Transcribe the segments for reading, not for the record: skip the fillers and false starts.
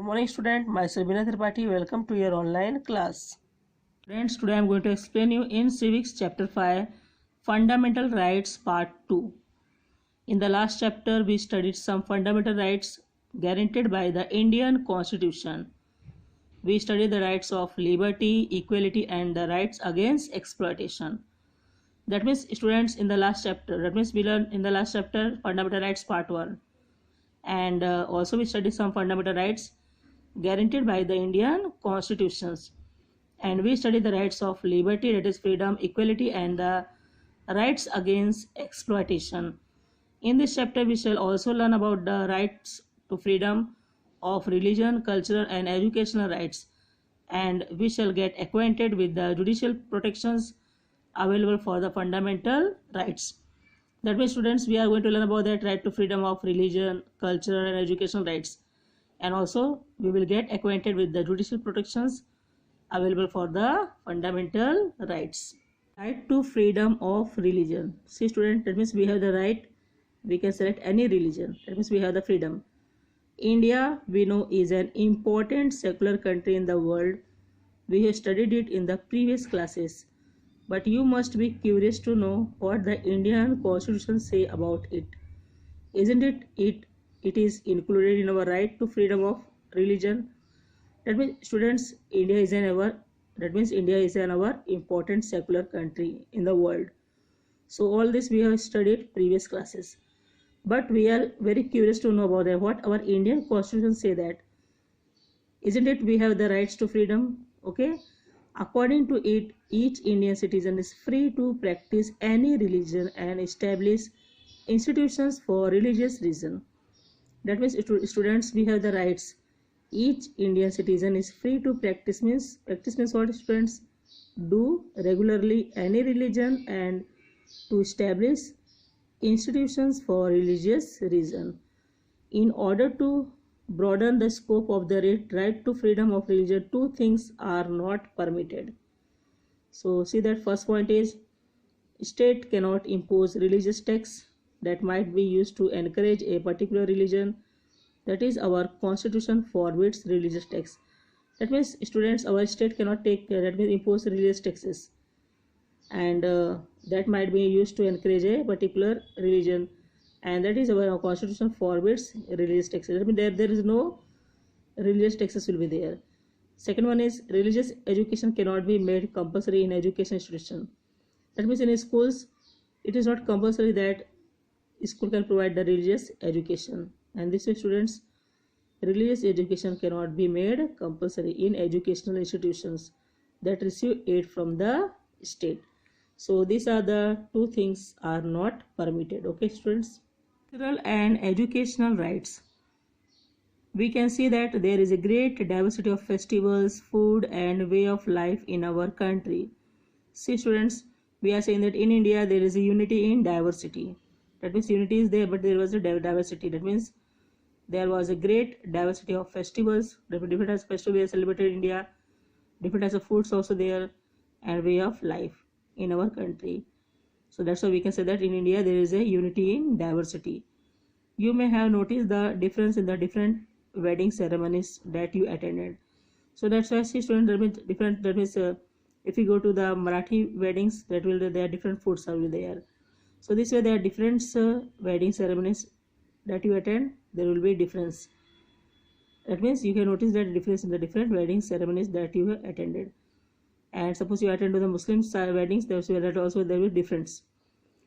morning student, myself Vinay Tripathi. Welcome to your online class. Friends, today I am going to explain you in Civics chapter 5 Fundamental Rights part 2. In the last chapter we studied some fundamental rights guaranteed by the Indian Constitution. We studied the rights of liberty, equality and the rights against exploitation. That means students, in the last chapter, that means we learned in the last chapter fundamental rights part 1, and also we studied some fundamental rights guaranteed by the Indian constitutions, and we studied the rights of liberty, that is freedom, equality and the rights against exploitation. In this chapter we shall also learn about the rights to freedom of religion, cultural and educational rights, and we shall get acquainted with the judicial protections available for the fundamental rights. That means students, we are going to learn about that right to freedom of religion, cultural and educational rights, and also we will get acquainted with the judicial protections available for the fundamental rights. Right to freedom of religion. See student, that means we have the right, we can select any religion, that means we have the freedom. India, we know, is an important secular country in the world. We have studied it in the previous classes, but you must be curious to know what the Indian Constitution say about it. Isn't it is included in our right to freedom of religion. That means students, India is an our important secular country in the world. So all this we have studied previous classes, but we are very curious to know about that, what our Indian Constitution say that. Isn't it we have the rights to freedom? Okay, according to it, each Indian citizen is free to practice any religion and establish institutions for religious reason. That means students, we have the rights. Each Indian citizen is free to practice means what students? Do regularly any religion and to establish institutions for religious reason. In order to broaden the scope of the right to freedom of religion, two things are not permitted. So see that first point is, state cannot impose religious tax that might be used to encourage a particular religion. That is, our constitution forbids religious tax. That means students, our state cannot impose religious taxes, and that might be used to encourage a particular religion, and that is our constitution forbids religious taxes. I mean, there is no religious taxes will be there. Second one is, religious education cannot be made compulsory in education institution. That means in schools it is not compulsory that school can provide the religious education, and this way students, religious education cannot be made compulsory in educational institutions that receive aid from the state. So these are the two things are not permitted. Okay students, cultural and educational rights. We can see that there is a great diversity of festivals, food and way of life in our country. See students, we are saying that in India there is a unity in diversity. That means unity is there, but there was a diversity. That means there was a great diversity of festivals. Different types of festivals celebrated in India. Different types of foods also there, and way of life in our country. So that's why we can say that in India there is a unity in diversity. You may have noticed the difference in the different wedding ceremonies that you attended. So that's why, see students, that means different. That means if you go to the Marathi weddings, there are different foods are there. So this way there are different wedding ceremonies that you attend, there will be difference. That means you can notice that difference in the different wedding ceremonies that you have attended. And suppose you attend to the Muslim weddings, there will be difference.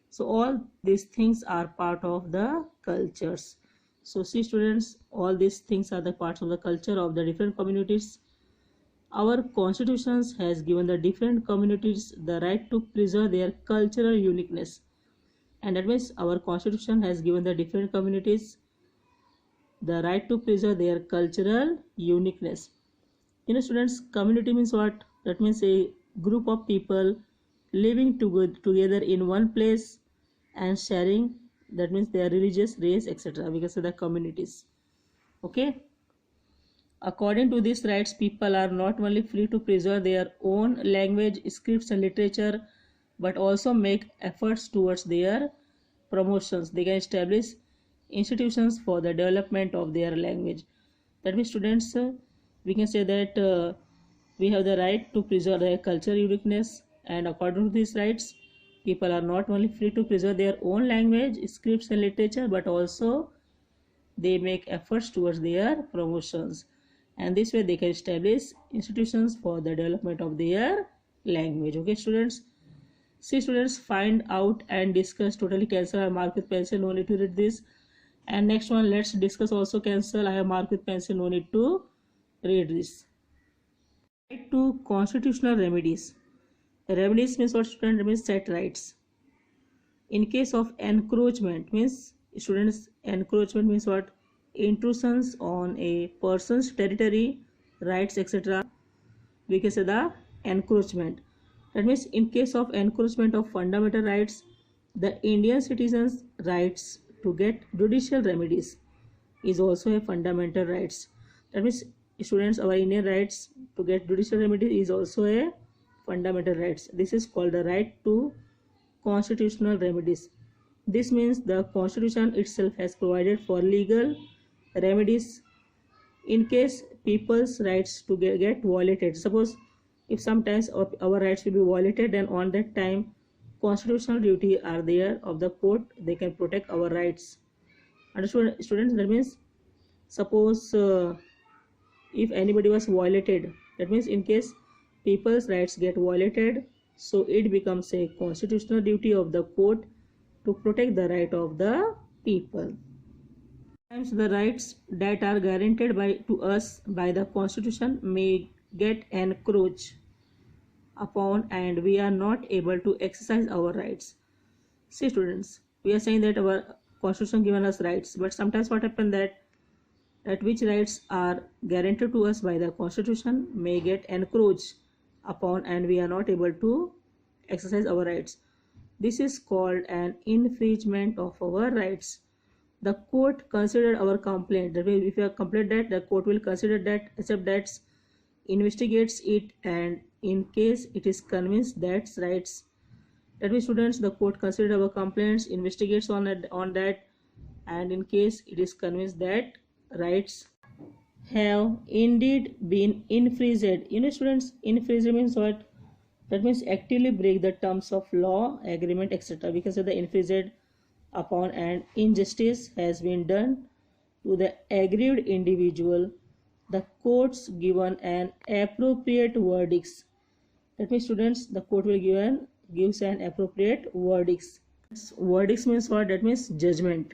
So all these things are part of the cultures. So see students, all these things are the parts of the culture of the different communities. Our constitutions has given the different communities the right to preserve their cultural uniqueness, and that means our constitution has given the different communities the right to preserve their cultural uniqueness. Students, community means what? That means a group of people living together in one place and sharing, that means their religious, race, etc. We can say the communities. Okay, according to these rights, people are not only free to preserve their own language, scripts and literature, but also make efforts towards their promotions. They can establish institutions for the development of their language. That means students, we can say that we have the right to preserve their cultural uniqueness, and according to these rights, people are not only free to preserve their own language, scripts, and literature, but also they make efforts towards their promotions, and this way they can establish institutions for the development of their language. Okay, students. See, students, find out and discuss totally cancel. I have marked with pencil, no need to read this. And next one, let's discuss also cancel. I have marked with pencil, no need to read this. Right to constitutional remedies. Remedies means what, student? Means set rights. In case of encroachment, means students, encroachment means what? Intrusions on a person's territory, rights, etc. We can say the encroachment. That means in case of encroachment of fundamental rights, the Indian citizens' rights to get judicial remedies is also a fundamental rights. That means students, our Indian rights to get judicial remedy is also a fundamental rights. This is called the right to constitutional remedies. This means the constitution itself has provided for legal remedies in case people's rights to get violated. Suppose if sometimes our rights will be violated, then on that time constitutional duty are there of the court, they can protect our rights. Understood, students? That means suppose if anybody was violated, that means in case people's rights get violated, so it becomes a constitutional duty of the court to protect the right of the people. Sometimes the rights that are guaranteed to us by the constitution may get encroached upon and we are not able to exercise our rights. See, students, we are saying that our constitution given us rights, but sometimes what happens that which rights are guaranteed to us by the constitution may get encroached upon and we are not able to exercise our rights. This is called an infringement of our rights. The court considered our complaint. That means if you have complained that, the court will consider that, accept that, investigates it, and in case it is convinced that rights, that means students, the court consider our complaints, investigates on that, and in case it is convinced that rights have indeed been infringed. Students, infringed means what? That means actively break the terms of law, agreement, etc. Because of the infringed upon and injustice has been done to the aggrieved individual, the courts given an appropriate verdicts. That means students, the court will gives an appropriate verdicts. Verdicts means what? That means judgment.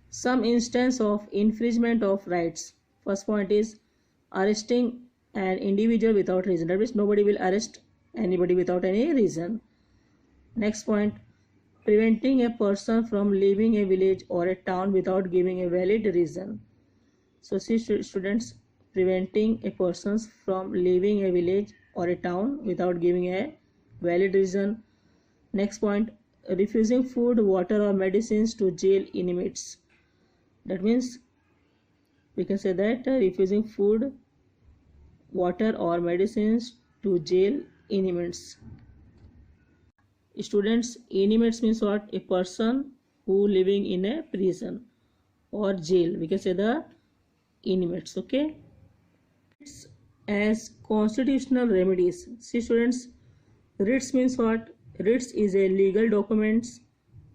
Some instance of infringement of rights. First point is arresting an individual without reason. That means nobody will arrest anybody without any reason. Next point, preventing a person from leaving a village or a town without giving a valid reason. So see, students, preventing a person from leaving a village or a town without giving a valid reason. Next point, refusing food, water or medicines to jail inmates. That means we can say that refusing food, water or medicines to jail inmates. Students, inmates means what? A person who living in a prison or jail. We can say the inmates. Okay. As constitutional remedies. See, students, writs means what? Writs is a legal documents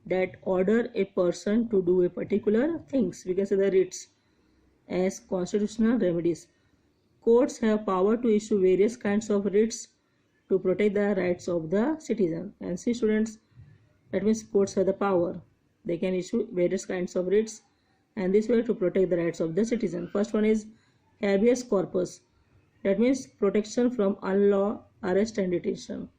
that order a person to do a particular things. We can say the writs as constitutional remedies. Courts have power to issue various kinds of writs to protect the rights of the citizen. And see, students, that means courts have the power. They can issue various kinds of writs and this way to protect the rights of the citizen. First one is habeas corpus. That means protection from unlawful arrest and detention.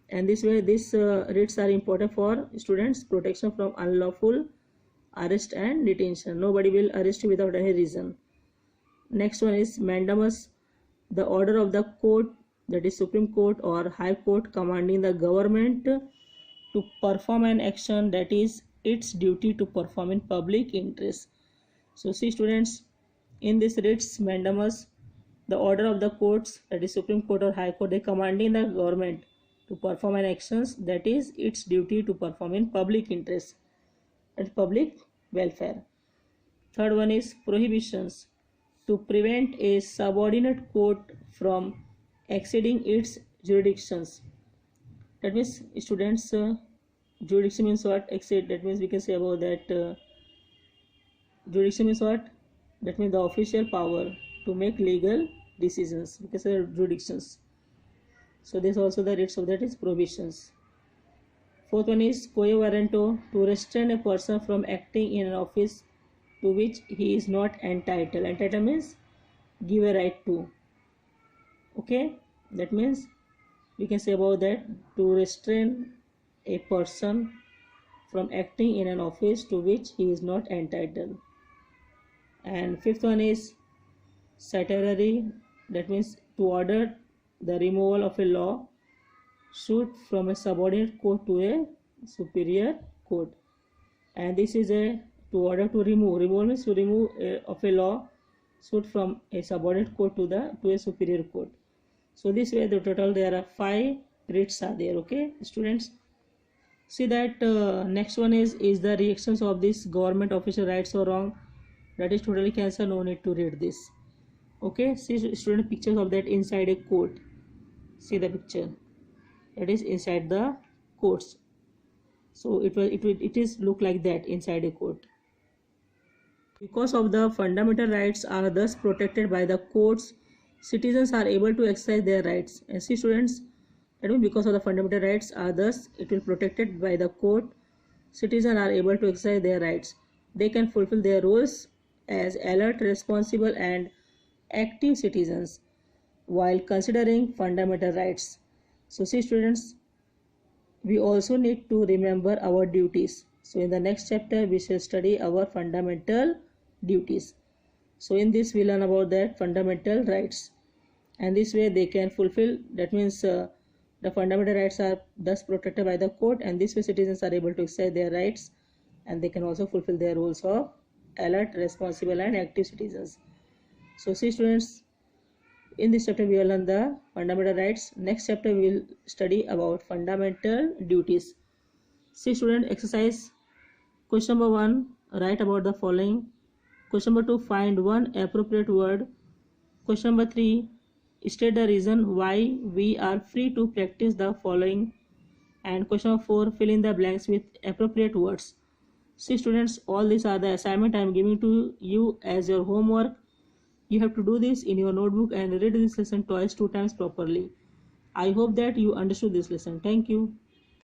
And this way these writs are important for students, protection from unlawful arrest and detention. Nobody will arrest you without any reason. Next one is mandamus, the order of the court, that is Supreme Court or High Court, commanding the government to perform an action that is its duty to perform in public interest. So see, students, in this writs mandamus, the order of the courts, that is Supreme Court or High Court, they commanding the government to perform an actions that is its duty to perform in public interest and public welfare. Third one is prohibitions. to prevent a subordinate court from exceeding its jurisdictions. That means students, jurisdiction means what? Exceed. That means we can say about that. Jurisdiction means what? That means the official power to make legal decisions. We can say jurisdictions. So this also the rates of that is provisions. Fourth one is quo warranto, to restrain a person from acting in an office to which he is not entitled. Entitled means give a right to. Okay, that means we can say about that, to restrain a person from acting in an office to which he is not entitled. And fifth one is certiorari, that means to order the removal of a law suit from a subordinate court to a superior court. And this is a to order to remove. Removal means to remove of a law suit from a subordinate court to a superior court. So this way the total there are 5 writs are there. Okay, students, see that next one is the reactions of this government official rights or wrong? That is totally cancelled. No need to read this. Okay, see student, pictures of that inside a court. See the picture, that is inside the courts. So it is look like that inside a court. Because of the fundamental rights are thus protected by the courts, citizens are able to exercise their rights. And see students, that means because of the fundamental rights are thus it will protected by the court, citizens are able to exercise their rights. They can fulfill their roles as alert, responsible and active citizens while considering fundamental rights. So see students, we also need to remember our duties. So in the next chapter we shall study our fundamental duties. So in this we learn about that fundamental rights, and this way they can fulfill. That means the fundamental rights are thus protected by the court, and this way citizens are able to exercise their rights and they can also fulfill their roles of alert, responsible and active citizens. So see students, in this chapter we will learn the fundamental rights. Next chapter we will study about fundamental duties. See student, exercise question number 1, write about the following. Question number 2, find one appropriate word. Question number 3, state the reason why we are free to practice the following. And question number 4, fill in the blanks with appropriate words. See students, all these are the assignment I am giving to you as your homework. You have to do this in your notebook and read this lesson twice, 2 times properly. I hope that you understood this lesson. Thank you.